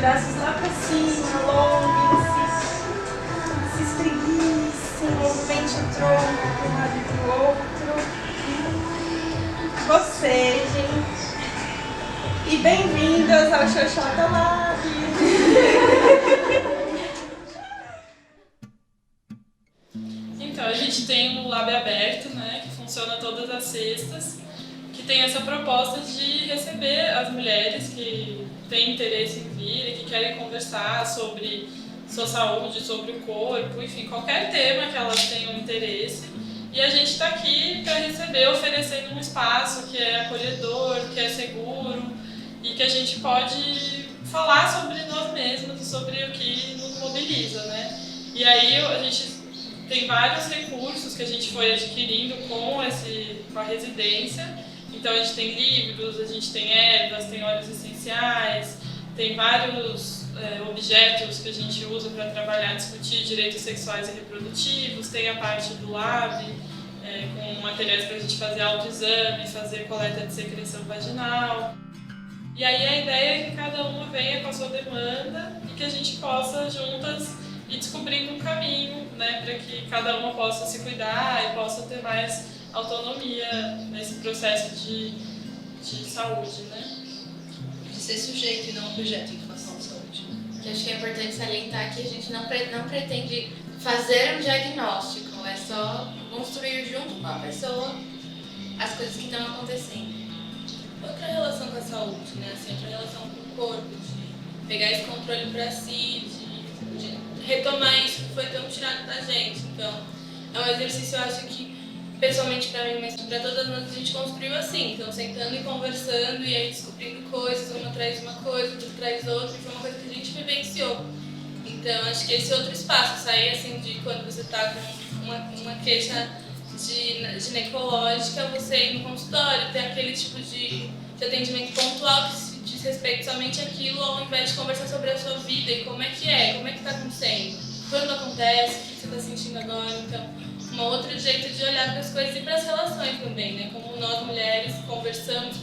braços lá pra cima, alonguem-se, se espreguicem, movimente o tronco para um lado e para o outro. Bocejem. E bem-vindas ao Xoxota Lab! Então, a gente tem um Lab aberto, né, que funciona todas as sextas, que tem essa proposta de receber as mulheres que têm interesse em vir e que querem conversar sobre sua saúde, sobre o corpo, enfim, qualquer tema que elas tenham interesse. E a gente está aqui para receber, oferecendo um espaço que é acolhedor, que é seguro e que a gente pode falar sobre nós mesmos e sobre o que nos mobiliza, né? E aí a gente tem vários recursos que a gente foi adquirindo com a residência. Então a gente tem livros, a gente tem ervas, tem óleos essenciais, tem vários objetos que a gente usa para trabalhar, discutir direitos sexuais e reprodutivos, tem a parte do lab, com materiais para a gente fazer autoexame, fazer coleta de secreção vaginal. E aí a ideia é que cada uma venha com a sua demanda e que a gente possa juntas ir descobrindo um caminho, né, para que cada uma possa se cuidar e possa ter mais autonomia nesse processo de saúde, né? De ser sujeito e não objeto em relação à saúde. Eu acho que é importante salientar que a gente não pretende fazer um diagnóstico, é só construir junto com a pessoa as coisas que estão acontecendo. Outra relação com a saúde, né? Assim, outra relação com o corpo, de pegar esse controle pra si, de retomar isso que foi tão tirado da gente. Então, é um exercício, eu acho que, pessoalmente pra mim, mas pra todas nós, a gente construiu assim. Então, sentando e conversando e aí descobrindo coisas, uma traz uma coisa, outra traz outra, e foi uma coisa que a gente vivenciou. Então, acho que esse outro espaço, sair assim de quando você tá com uma queixa ginecológica, você ir no consultório, ter aquele tipo de atendimento pontual que diz respeito somente àquilo, ao invés de conversar sobre a sua vida e como é que tá acontecendo, quando acontece, o que você está sentindo agora. Então, um outro jeito de olhar para as coisas e para as relações também, né? Como nós mulheres conversamos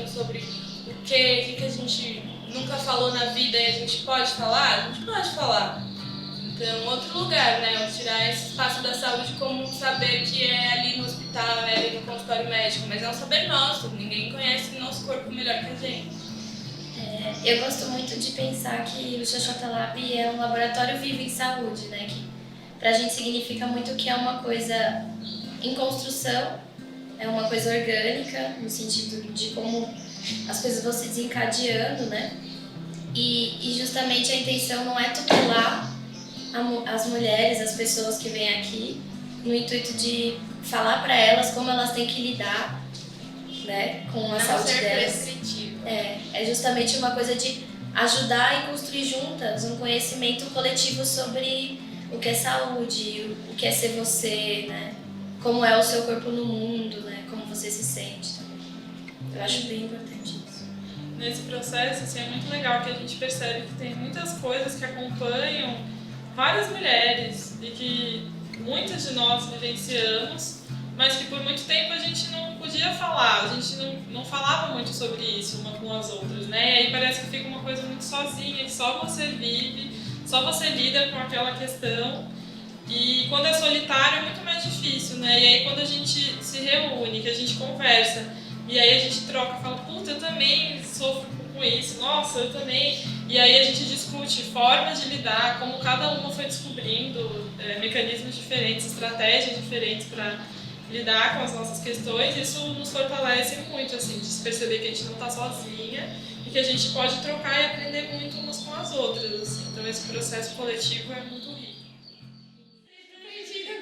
sobre o que a gente nunca falou na vida e a gente pode falar? A gente pode falar. Então, outro lugar, né? Tirar esse espaço da saúde como um saber que é ali no hospital, é ali no consultório médico, mas é um saber nosso, ninguém conhece o nosso corpo melhor que a gente. Eu gosto muito de pensar que o Xoxota Lab é um laboratório vivo em saúde, né? Que pra gente significa muito que é uma coisa em construção, é uma coisa orgânica, no sentido de como as coisas vão se desencadeando, né? E justamente a intenção não é tutelar as mulheres, as pessoas que vêm aqui, no intuito de falar para elas como elas têm que lidar, né, com a saúde delas. É justamente uma coisa de ajudar e construir juntas um conhecimento coletivo sobre o que é saúde, o que é ser você, né, como é o seu corpo no mundo, né, como você se sente também. Eu acho bem importante isso. Nesse processo, assim, é muito legal que a gente percebe que tem muitas coisas que acompanham várias mulheres e que muitas de nós vivenciamos, mas que por muito tempo a gente não podia falar, a gente não falava muito sobre isso uma com as outras, né? E aí parece que fica uma coisa muito sozinha, que só você vive, só você lida com aquela questão. E quando é solitário é muito mais difícil, né? E aí quando a gente se reúne, que a gente conversa, e aí a gente troca, fala, puta, eu também sofro com isso, nossa, eu também. E aí a gente discute formas de lidar, como cada uma foi descobrindo mecanismos diferentes, estratégias diferentes para lidar com as nossas questões. Isso nos fortalece muito, assim, de se perceber que a gente não está sozinha e que a gente pode trocar e aprender muito umas com as outras, assim. Então esse processo coletivo é muito rico.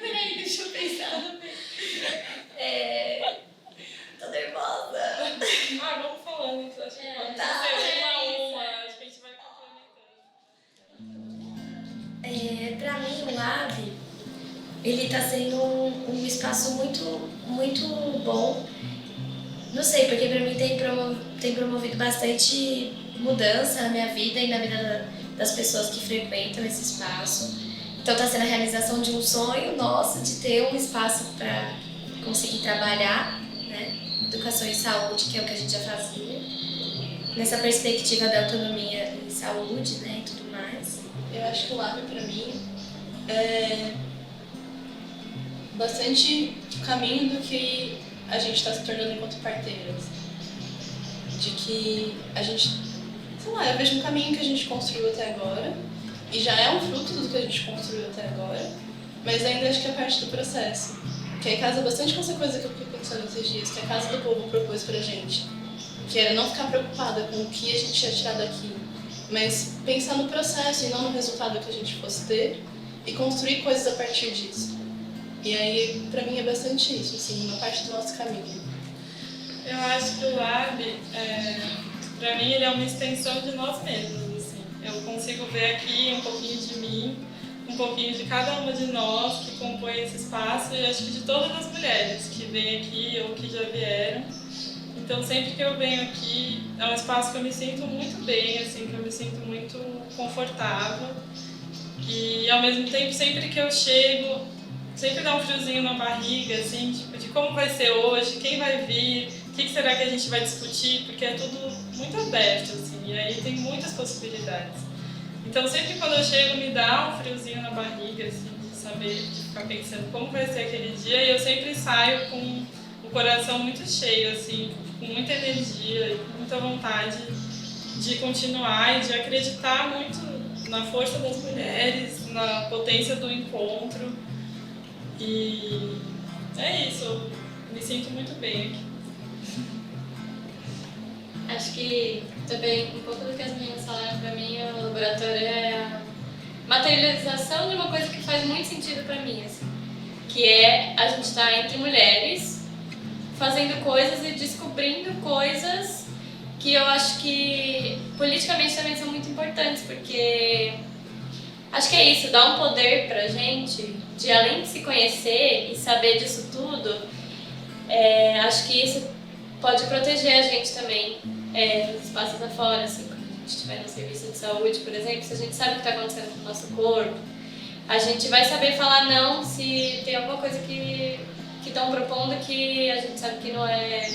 Peraí, deixa eu pensar. Tô nervosa. Vamos falando, então, acho que pode Tá. ser uma a uma, acho que a gente vai complementando. Pra mim, o Lab, ele tá sendo um espaço muito, muito bom. Não sei, porque pra mim tem promovido bastante mudança na minha vida e na vida das pessoas que frequentam esse espaço. Então tá sendo a realização de um sonho nosso de ter um espaço para conseguir trabalhar, né? Educação e saúde, que é o que a gente já fazia. Nessa perspectiva da autonomia e saúde, né, e tudo mais. Eu acho que o Lab, pra mim, é bastante caminho do que a gente está se tornando enquanto parteiras. De que a gente, sei lá, eu vejo um caminho que a gente construiu até agora, e já é um fruto do que a gente construiu até agora, mas ainda acho que é parte do processo. Que aí casa bastante com essa coisa que eu fiquei pensando esses dias, que a Casa do Povo propôs pra gente. Que era não ficar preocupada com o que a gente ia tirar daqui, mas pensar no processo e não no resultado que a gente fosse ter, e construir coisas a partir disso. E aí, pra mim, é bastante isso, assim, uma parte do nosso caminho. Eu acho que o Lab, pra mim, ele é uma extensão de nós mesmos, assim. Eu consigo ver aqui um pouquinho de mim, um pouquinho de cada uma de nós que compõe esse espaço, e acho que de todas as mulheres que vêm aqui ou que já vieram. Então, sempre que eu venho aqui, é um espaço que eu me sinto muito bem, assim, que eu me sinto muito confortável. E, ao mesmo tempo, sempre que eu chego, sempre dá um friozinho na barriga, assim, tipo, de como vai ser hoje, quem vai vir, o que será que a gente vai discutir, porque é tudo muito aberto, assim, e aí tem muitas possibilidades. Então, sempre quando eu chego, me dá um friozinho na barriga, assim, de saber, de ficar pensando como vai ser aquele dia, e eu sempre saio com o coração muito cheio, assim, com muita energia e com muita vontade de continuar e de acreditar muito na força das mulheres, na potência do encontro. E é isso, eu me sinto muito bem aqui. Acho que também um pouco do que as meninas falaram pra mim, o laboratório é a materialização de uma coisa que faz muito sentido pra mim, assim, que é a gente estar entre mulheres, fazendo coisas e descobrindo coisas que eu acho que politicamente também são muito importantes, porque acho que é isso, dá um poder pra gente de, além de se conhecer e saber disso tudo, acho que isso pode proteger a gente também nos espaços afora, assim, quando a gente estiver no serviço de saúde, por exemplo, se a gente sabe o que está acontecendo com o nosso corpo, a gente vai saber falar não se tem alguma coisa que estão propondo que a gente sabe que não é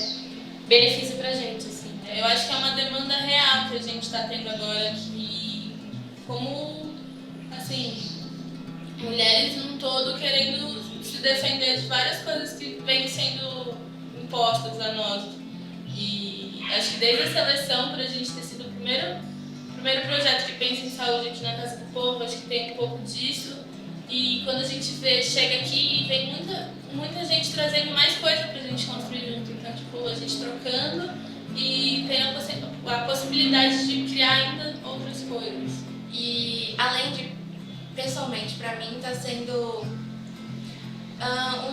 benefício pra gente, assim. Eu acho que é uma demanda real que a gente está tendo agora, que como, assim, mulheres num todo querendo se defender de várias coisas que vêm sendo impostas a nós. E acho que desde a seleção, para a gente ter sido o primeiro projeto que pensa em saúde aqui na Casa do Povo, acho que tem um pouco disso. E quando a gente chega aqui, vem muita gente trazendo mais coisa pra gente construir junto. Então, tipo, a gente trocando e tem a possibilidade de criar ainda outras coisas. E além de, pessoalmente, pra mim, tá sendo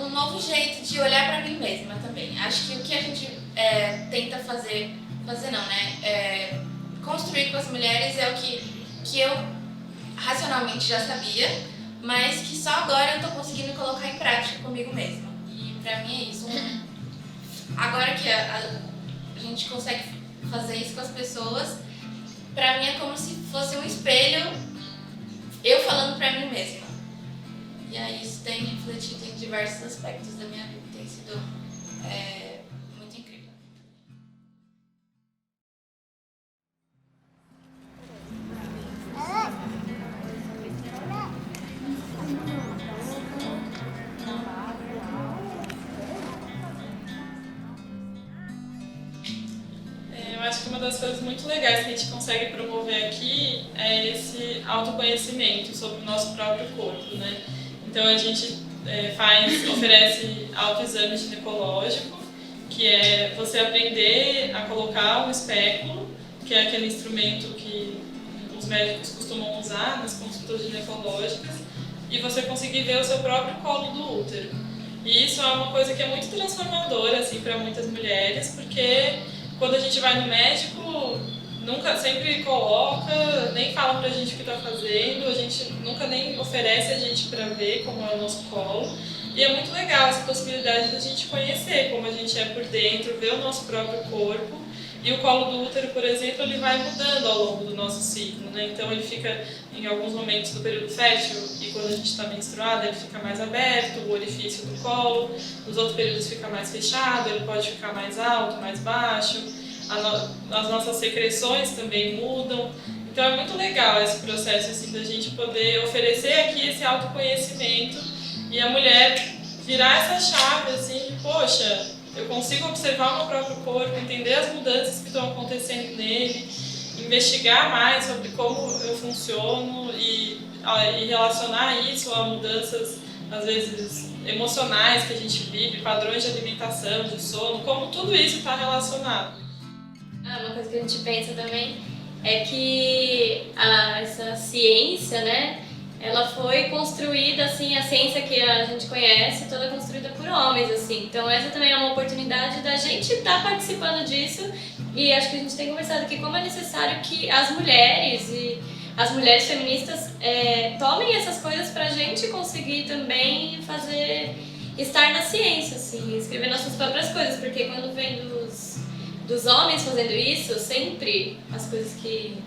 um novo jeito de olhar pra mim mesma também. Acho que o que a gente tenta fazer não, né? Construir com as mulheres é o que eu racionalmente já sabia, mas que só agora eu tô conseguindo colocar em prática comigo mesma. E pra mim é isso. Agora que a gente consegue fazer isso com as pessoas, pra mim é como se fosse um espelho, eu falando pra mim mesma. E aí isso tem refletido em diversos aspectos da minha vida, tem sido muito incrível. Eu acho que uma das coisas muito legais que a gente consegue promover aqui é esse autoconhecimento sobre o nosso próprio corpo, né? Então a gente oferece autoexame ginecológico, que é você aprender a colocar um espéculo, que é aquele instrumento que os médicos costumam usar nas consultas ginecológicas, e você conseguir ver o seu próprio colo do útero. E isso é uma coisa que é muito transformadora, assim, para muitas mulheres, porque quando a gente vai no médico, nunca sempre coloca, nem fala pra gente o que tá fazendo, a gente nunca nem oferece a gente pra ver como é o nosso colo. E é muito legal essa possibilidade da gente conhecer como a gente é por dentro, ver o nosso próprio corpo. E o colo do útero, por exemplo, ele vai mudando ao longo do nosso ciclo, né? Então ele fica, em alguns momentos do período fértil, e quando a gente está menstruada, ele fica mais aberto, o orifício do colo. Nos outros períodos fica mais fechado, ele pode ficar mais alto, mais baixo. As nossas secreções também mudam. Então é muito legal esse processo assim, da gente poder oferecer aqui esse autoconhecimento e a mulher virar essa chave assim, de, poxa, eu consigo observar o meu próprio corpo, entender as mudanças que estão acontecendo nele, investigar mais sobre como eu funciono e relacionar isso a mudanças, às vezes, emocionais que a gente vive, padrões de alimentação, de sono, como tudo isso está relacionado. Uma coisa que a gente pensa também é que essa ciência, né, ela foi construída, assim, a ciência que a gente conhece, toda construída por homens, assim. Então essa também é uma oportunidade da gente estar participando disso, e acho que a gente tem conversado aqui como é necessário que as mulheres e as mulheres feministas tomem essas coisas pra gente conseguir também estar na ciência, assim, escrever nossas próprias coisas, porque quando vem dos homens fazendo isso, sempre as coisas que...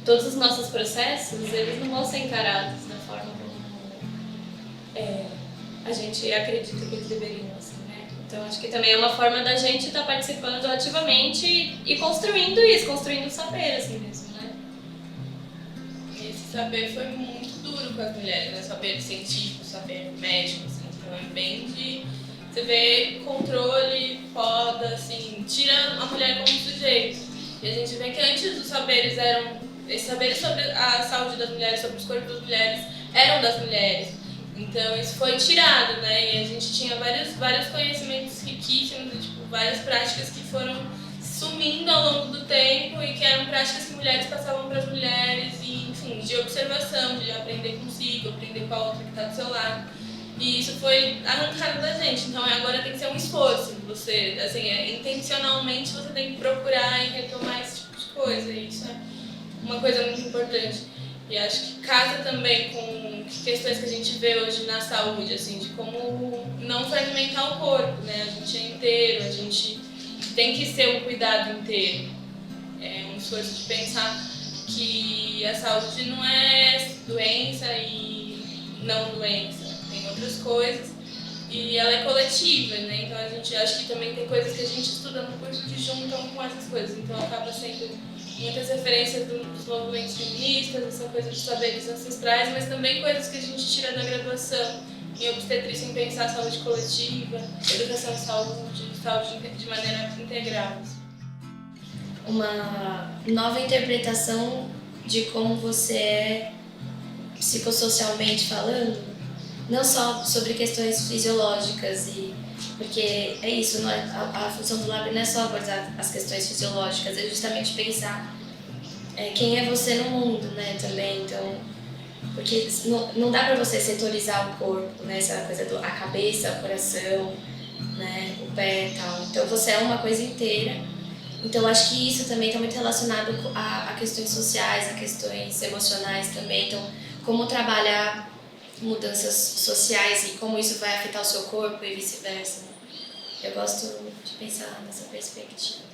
todos os nossos processos, eles não vão ser encarados da forma como a gente acredita que eles deveriam, assim, né? Então acho que também é uma forma da gente estar participando ativamente e construindo isso, construindo o saber, assim mesmo, né? Esse saber foi muito duro com as mulheres, né? Saber científico, saber médico, assim. Então é bem de... Você vê controle, poda, assim, tira a mulher como sujeito. E a gente vê que antes os saberes esses saberes sobre a saúde das mulheres, sobre os corpos das mulheres, eram das mulheres. Então isso foi tirado, né? E a gente tinha vários conhecimentos riquíssimos, e, tipo, várias práticas que foram sumindo ao longo do tempo e que eram práticas que mulheres passavam para as mulheres, e, enfim, de observação, de aprender consigo, aprender com a outra que está do seu lado. E isso foi arrancado da gente, então agora tem que ser um esforço. Você, assim, intencionalmente você tem que procurar e retomar esse tipo de coisa, e isso é uma coisa muito importante. E acho que casa também com questões que a gente vê hoje na saúde, assim, de como não fragmentar o corpo, né? A gente é inteiro, a gente tem que ser um cuidado inteiro. É um esforço de pensar que a saúde não é doença e não doença, tem outras coisas. E ela é coletiva, né? Então a gente acha que também tem coisas que a gente estuda no curso que juntam com essas coisas. Então acaba sendo muitas referências dos movimentos feministas, essa coisa dos saberes ancestrais, mas também coisas que a gente tira da graduação em obstetrícia, em pensar saúde coletiva, educação em saúde de maneira integral. Uma nova interpretação de como você é psicossocialmente falando, não só sobre questões fisiológicas, porque é isso, não é, a função do lab não é só abordar as questões fisiológicas, é justamente pensar quem é você no mundo, né, também. Então, porque não dá pra você setorizar o corpo, né, essa coisa a cabeça, o coração, né, o pé e tal. Então você é uma coisa inteira. Então acho que isso também está muito relacionado a questões sociais, a questões emocionais também. Então, como trabalhar mudanças sociais e como isso vai afetar o seu corpo e vice-versa. Eu gosto de pensar nessa perspectiva.